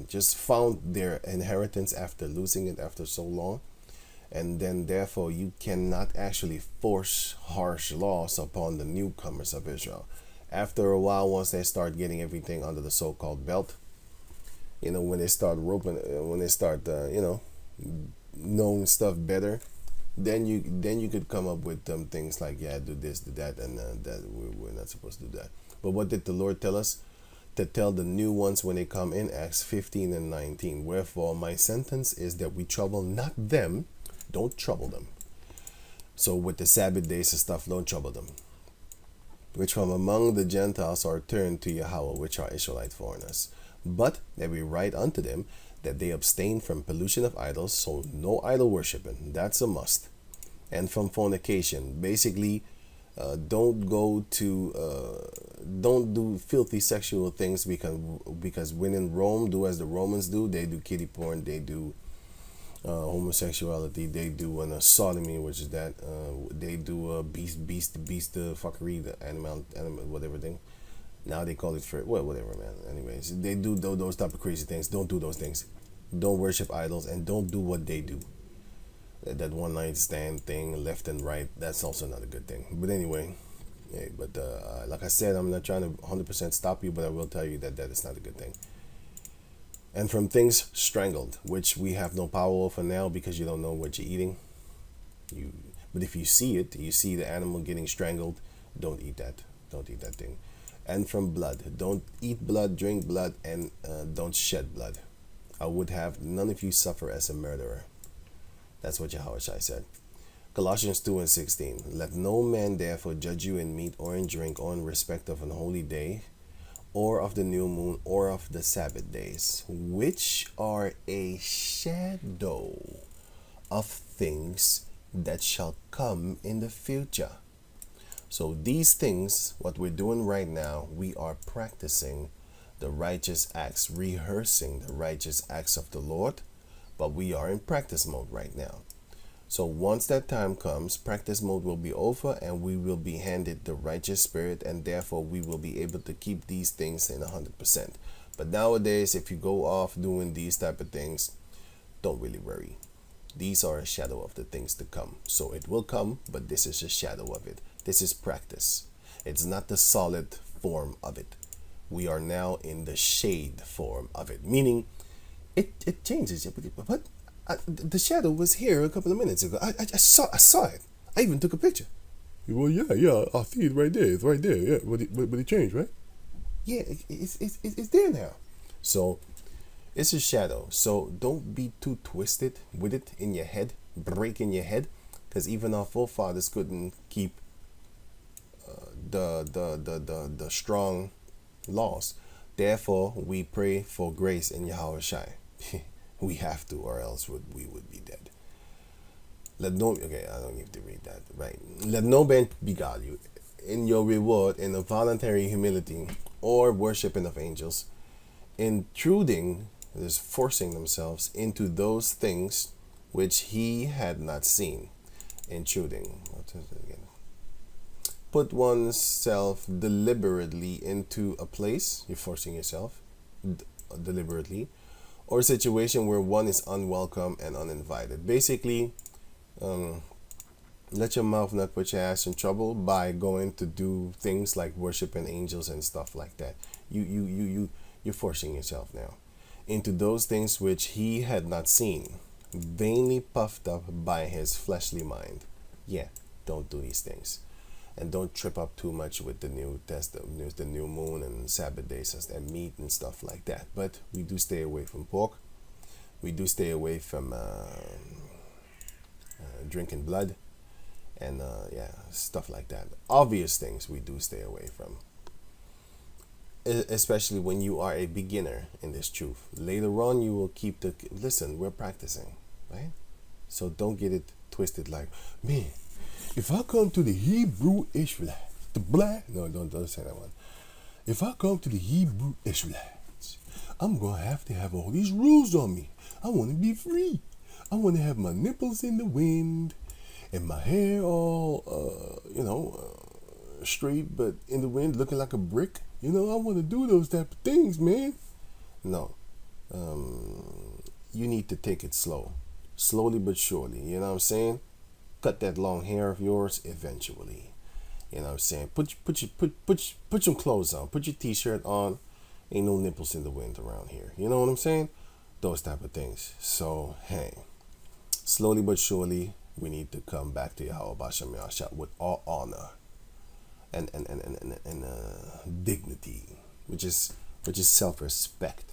[SPEAKER 1] just found their inheritance after losing it after so long. And then therefore you cannot actually force harsh laws upon the newcomers of Israel. After a while, once they start getting everything under the so-called belt, when they start knowing stuff better, then you could come up with things like, do this, do that, and that we're not supposed to do that. But what did the Lord tell us? to tell the new ones when they come in Acts 15 and 19. Wherefore my sentence is that we trouble not them, don't trouble them. So with the Sabbath days and stuff, don't trouble them. Which from among the Gentiles are turned to Yahweh, which are Israelite foreigners. But that we write unto them that they abstain from pollution of idols, so no idol worshiping, that's a must. And from fornication, basically, don't do filthy sexual things because when in Rome, do as the Romans do. They do kiddie porn, they do homosexuality, they do sodomy, which is that they do beast fuckery, the animal whatever thing. Now they call it whatever, man. Anyways, they do those type of crazy things. Don't do those things. Don't worship idols, and don't do what they do. That one night stand thing, left and right, that's also not a good thing. But anyway, like I said, I'm not trying to 100% stop you, but I will tell you that is not a good thing. And from things strangled, which we have no power over now because you don't know what you're eating. But if you see it, you see the animal getting strangled, don't eat that. Don't eat that thing. And from blood, don't eat blood, drink blood, and don't shed blood. I would have none of you suffer as a murderer. That's what Yahushua said. Colossians 2 and 16. Let no man therefore judge you in meat or in drink or in respect of an holy day, or of the new moon, or of the Sabbath days, which are a shadow of things that shall come in the future. So these things, what we're doing right now, we are practicing the righteous acts, rehearsing the righteous acts of the Lord, but we are in practice mode right now. So once that time comes, practice mode will be over and we will be handed the righteous spirit, and therefore we will be able to keep these things in 100%. But nowadays, if you go off doing these type of things, don't really worry. These are a shadow of the things to come. So it will come, but this is a shadow of it. This is practice. It's not the solid form of it. We are now in the shade form of it, meaning it changes. But the shadow was here a couple of minutes ago. I saw it. I even took a picture. Well, yeah, I see it right there. It's right there. Yeah, but it changed, right? Yeah, it's there now. So it's a shadow. So don't be too twisted with it in your head, breaking your head, because even our forefathers couldn't keep the strong laws. Therefore, we pray for grace in Yahushua. We have to, or else we would be dead. I don't need to read that. Right. Let no man beguile you in your reward in a voluntary humility or worshiping of angels, intruding, that is forcing themselves into those things which he had not seen. Intruding. What is it again? Put oneself deliberately into a place, you're forcing yourself deliberately, or a situation where one is unwelcome and uninvited. Basically, let your mouth not put your ass in trouble by going to do things like worshiping angels and stuff like that. You're forcing yourself now into those things which he had not seen, vainly puffed up by his fleshly mind. Yeah, don't do these things. And don't trip up too much with the the new moon and Sabbath days and meat and stuff like that. But we do stay away from pork. We do stay away from drinking blood and stuff like that. Obvious things we do stay away from. Especially when you are a beginner in this truth. Later on, you will keep listen, we're practicing, right? So don't get it twisted like, man, if I come to the Hebrew Israelites, don't say that one. If I come to the Hebrew Israelites, I'm going to have all these rules on me. I want to be free. I want to have my nipples in the wind and my hair all, straight, but in the wind looking like a brick. I want to do those type of things, man. No. You need to take it slow. Slowly but surely. You know what I'm saying? Cut that long hair of yours eventually. You know what I'm saying? Put some clothes on. Put your t-shirt on. Ain't no nipples in the wind around here. You know what I'm saying? Those type of things. So, hey, slowly but surely, we need to come back to Yahweh Bashem Yahshua with all honor and dignity, which is which is self-respect,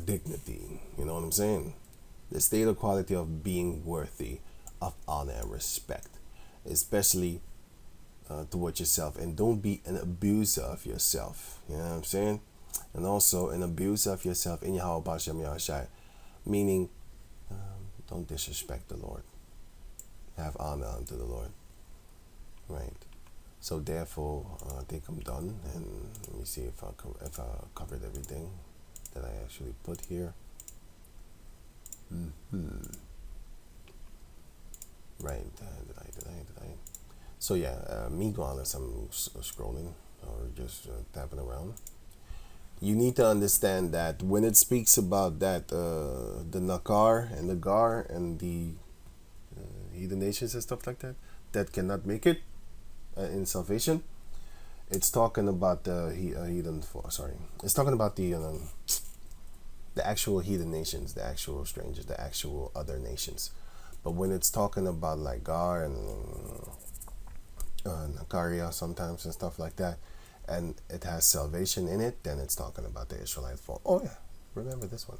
[SPEAKER 1] dignity. You know what I'm saying? The state or quality of being worthy of honor and respect, especially toward yourself. And don't be an abuser of yourself. You know what I'm saying? And also an abuser of yourself in Yahweh Bashem Yahshai, meaning don't disrespect the Lord. Have honor unto the Lord. Right. So therefore, I think I'm done. And let me see if I covered everything that I actually put here. Right. Did I? So yeah, me going as I'm scrolling or just tapping around. You need to understand that when it speaks about that, the Nakar and the Gar and the heathen nations and stuff like that, that cannot make it in salvation, it's talking about the heathen. It's talking about the actual heathen nations, the actual strangers, the actual other nations. But when it's talking about like Gar and Nakaria sometimes and stuff like that, and it has salvation in it, then it's talking about the Israelite fall. Oh yeah, remember this one.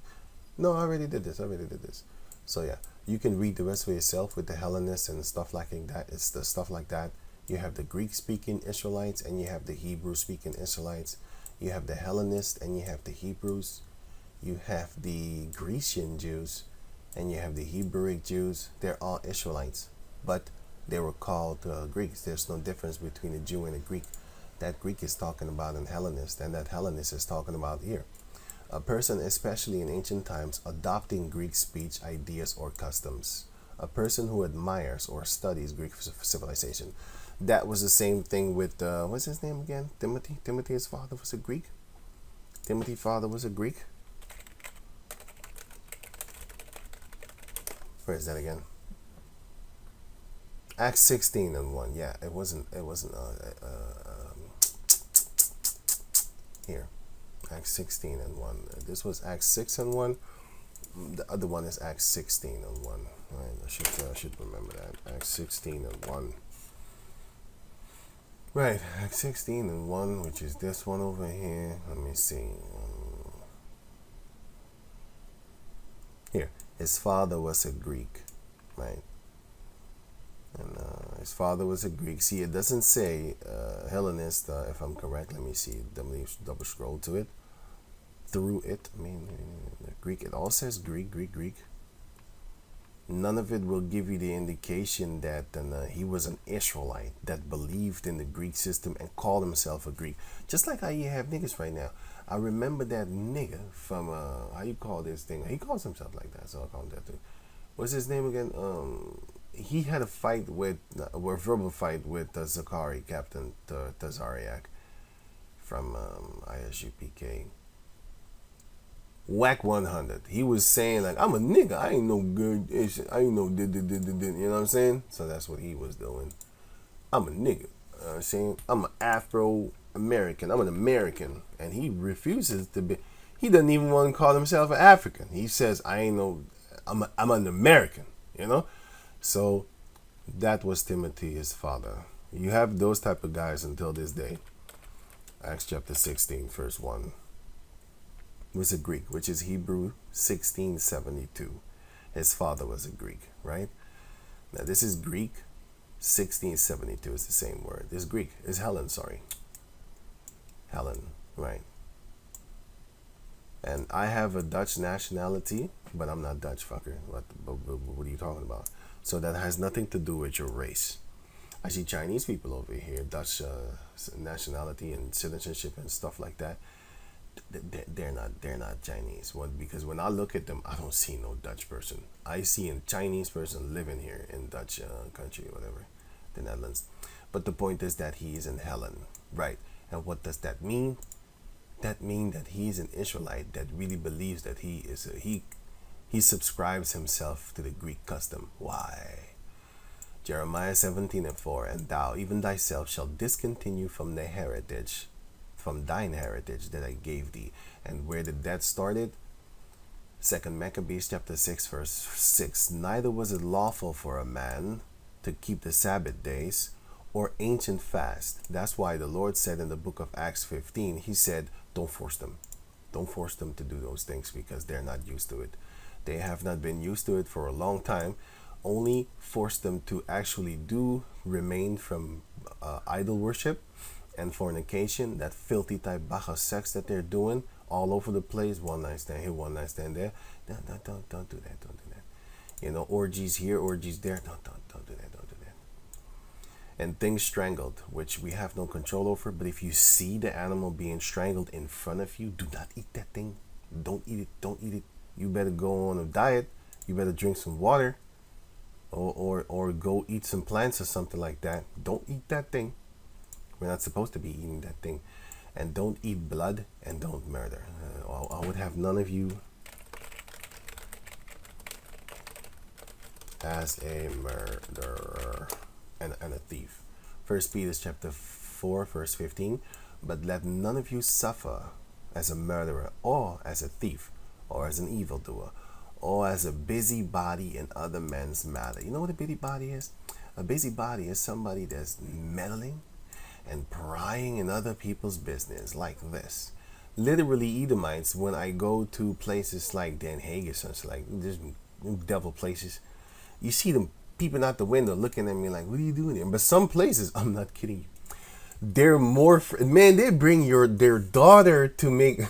[SPEAKER 1] No, I already did this. So yeah, you can read the rest for yourself with the Hellenists and stuff like that. It's the stuff like that. You have the Greek-speaking Israelites and you have the Hebrew-speaking Israelites. You have the Hellenists and you have the Hebrews. You have the Grecian Jews and you have the Hebrewic Jews. They're all Israelites, but they were called Greeks. There's no difference between a Jew and a Greek. That Greek is talking about an Hellenist, and that Hellenist is talking about here. A person, especially in ancient times, adopting Greek speech, ideas, or customs. A person who admires or studies Greek civilization. That was the same thing with, what's his name again? Timothy? Timothy's father was a Greek? Timothy's father was a Greek? Where is that again? Acts 16 and 1. Yeah, it wasn't here. Acts 16 and 1. This was Acts 6 and 1. The other one is Acts 16 and 1. Right, I should remember that. Acts 16 and 1. Right, Acts 16 and 1, which is this one over here. Let me see. Here, his father was a Greek, right? And his father was a Greek. See, it doesn't say Hellenist, if I'm correct. Let me see. Let me double scroll to it. Through it. I mean, Greek. It all says Greek. None of it will give you the indication that he was an Israelite that believed in the Greek system and called himself a Greek. Just like how you have niggas right now. I remember that nigga from, how you call this thing? He calls himself like that, so I'll call him that too. What's his name again? He had a fight with, a verbal fight with Zakari, Captain Tazariak from ISUPK. Whack 100. He was saying like, I'm a nigga. I ain't no good. I ain't no did. You know what I'm saying? So that's what he was doing. I'm a nigga. You know what I'm saying? I'm an Afro-American. I'm an American. And he refuses to be. He doesn't even want to call himself an African. He says, I ain't no, I'm an American. You know? So that was Timothy, his father. You have those type of guys until this day. Acts chapter 16, verse 1. Was a Greek, which is Hebrew 1672. His father was a Greek, right? Now this is Greek 1672. It's the same word. This Greek is Helen, sorry. Helen, right? And I have a Dutch nationality, but I'm not Dutch, fucker. What are you talking about? So that has nothing to do with your race. I see Chinese people over here, Dutch nationality and citizenship and stuff like that. They're not Chinese. Because when I look at them, I don't see no Dutch person. I see a Chinese person living here in Dutch country, whatever, the Netherlands. But the point is that he is in Helen, right? And what does that mean? That means that he's an Israelite that really believes that he subscribes himself to the Greek custom. Why? Jeremiah 17 and 4, and thou, even thyself, shall discontinue from the heritage, from thine heritage that I gave thee. And where did that started? 2 Maccabees chapter 6, verse 6. Neither was it lawful for a man to keep the Sabbath days or ancient fast. That's why the Lord said in the book of Acts 15, he said, don't force them. Don't force them to do those things because they're not used to it. They have not been used to it for a long time. Only force them to actually remain from idol worship and fornication, that filthy type baja sex that they're doing all over the place. One night stand here, one night stand there. Don't do that. Don't do that. Orgies here, orgies there. Don't do that. Don't do that. And things strangled, which we have no control over. But if you see the animal being strangled in front of you, do not eat that thing. Don't eat it. Don't eat it. You better go on a diet. You better drink some water. Or go eat some plants or something like that. Don't eat that thing. We're not supposed to be eating that thing. And don't eat blood and don't murder. I would have none of you as a murderer and a thief. 1 Peter chapter 4 verse 15. But let none of you suffer as a murderer or as a thief or as an evildoer or as a busybody in other men's matter. You know what a busybody is? A busybody is somebody that's meddling and prying in other people's business like this. Literally, Edomites, when I go to places like Den Haag or something like this, devil places, you see them peeping out the window looking at me like, what are you doing here? But some places, I'm not kidding you, they're more, man, they bring their daughter to make...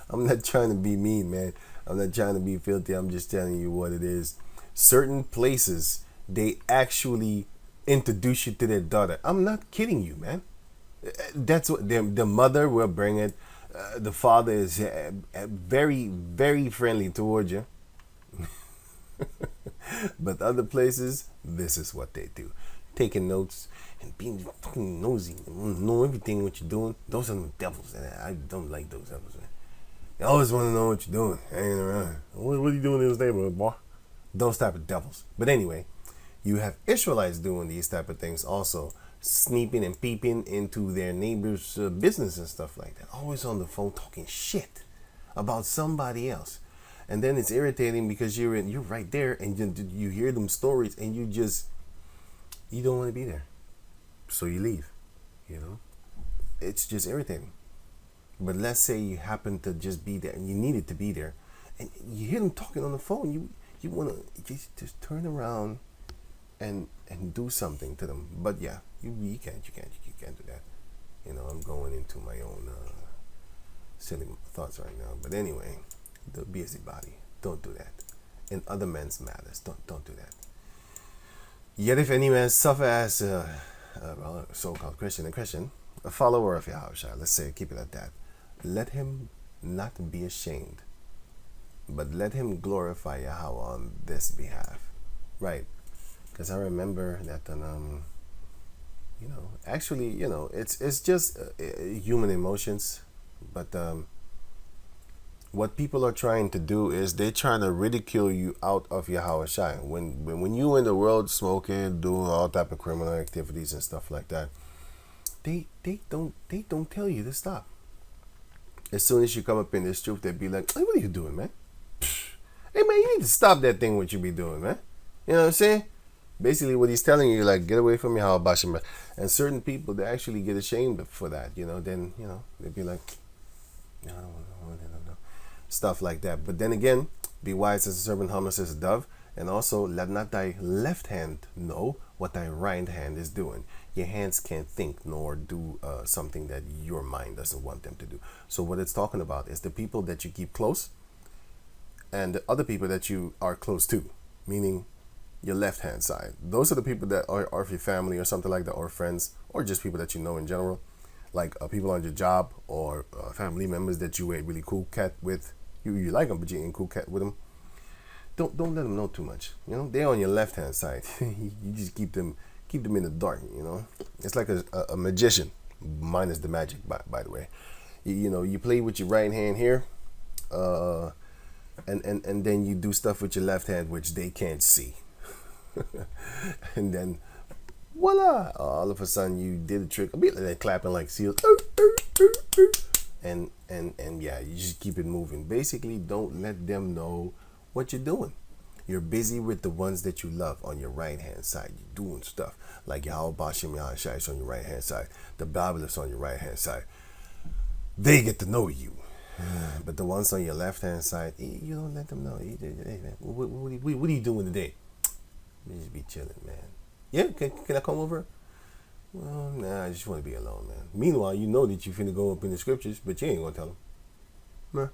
[SPEAKER 1] I'm not trying to be mean, man. I'm not trying to be filthy. I'm just telling you what it is. Certain places, they actually introduce you to their daughter. I'm not kidding you, man. That's what the mother will bring it. The father is very, very friendly towards you. But other places, this is what they do. Taking notes and being fucking nosy and know everything what you're doing. Those are the devils. I don't like those devils, man. You always want to know what you're doing. Hanging around. What are you doing in this neighborhood, boy? Those type of devils. But anyway, you have Israelites doing these type of things also. Sneaking and peeping into their neighbors' business and stuff like that. Always on the phone talking shit about somebody else. And then it's irritating because you're right there and you hear them stories and you don't want to be there. So you leave, It's just irritating. But let's say you happen to just be there and you needed to be there and you hear them talking on the phone. You want to just turn around and do something to them. But yeah, you can't do that. I'm going into my own silly thoughts right now. But anyway, the busybody, don't do that. In other men's matters, don't do that. Yet if any man suffer as a so-called Christian, a follower of Yahweh, let's say, keep it at that. Let him not be ashamed, but let him glorify Yahweh on this behalf. Right. Because I remember that, actually, it's just human emotions. But what people are trying to do is they're trying to ridicule you out of Yahweh Shai. When you in the world smoking, doing all type of criminal activities and stuff like that, they don't tell you to stop. As soon as you come up in this truth, they'd be like, hey, what are you doing, man? Hey, man, you need to stop that thing what you be doing, man. You know what I'm saying? Basically, what he's telling you, like, get away from me, how about you? And certain people, they actually get ashamed for that, Then, they'd be like, no. Stuff like that. But then again, be wise as a serpent, harmless as a dove. And also, let not thy left hand know what thy right hand is doing. Your hands can't think nor do something that your mind doesn't want them to do. So what it's talking about is the people that you keep close and the other people that you are close to, meaning your left hand side. Those are the people that are of your family or something like that, or friends, or just people that you know in general, like people on your job or family members that you ain't really cool cat with. You like them, but you ain't cool cat with them. Don't let them know too much. They're on your left hand side. You just keep them in the dark. It's like a magician, minus the magic. By the way, you play with your right hand here, and then you do stuff with your left hand which they can't see, and then voila! All of a sudden you did a trick. A bit like clapping like seals. And yeah, you just keep it moving. Basically, don't let them know what you're doing. You're busy with the ones that you love on your right hand side. You're doing stuff like Yahweh Bashim Yahashai is on your right hand side. The Bible is on your right hand side. They get to know you. But the ones on your left hand side, you don't let them know. Hey, man, what are you doing today? You just be chilling, man. Yeah, can I come over? Well, nah, I just want to be alone, man. Meanwhile, you know that you're finna go up in the scriptures, but you ain't gonna tell them. Nah.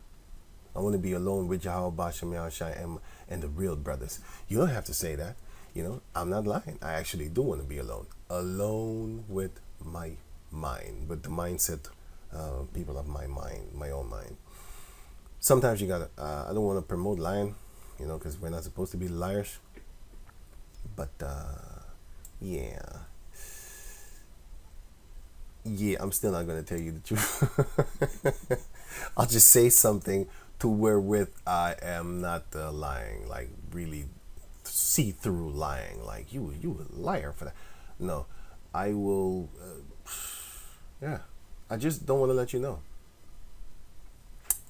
[SPEAKER 1] I want to be alone with Yahweh Basham Yahushai and the real brothers. You don't have to say that. You know, I'm not lying. I actually do want to be alone. Alone with my mind. With the mindset, people of my mind, my own mind. Sometimes you gotta, I don't want to promote lying, you know, because we're not supposed to be liars. But, yeah. Yeah, I'm still not going to tell you the truth. I'll just say something to wherewith I am not lying, like really see-through lying, like you a liar for that. No, I will, yeah, I just don't want to let you know.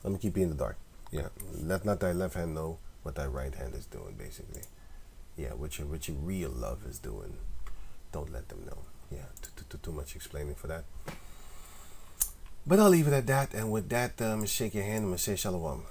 [SPEAKER 1] Let me keep you in the dark. Yeah, let not thy left hand know what thy right hand is doing, basically. Yeah, what your real love is doing. Don't let them know. Yeah, too much explaining for that. But I'll leave it at that, and with that, I'm going to shake your hand and I'm going to say shalom.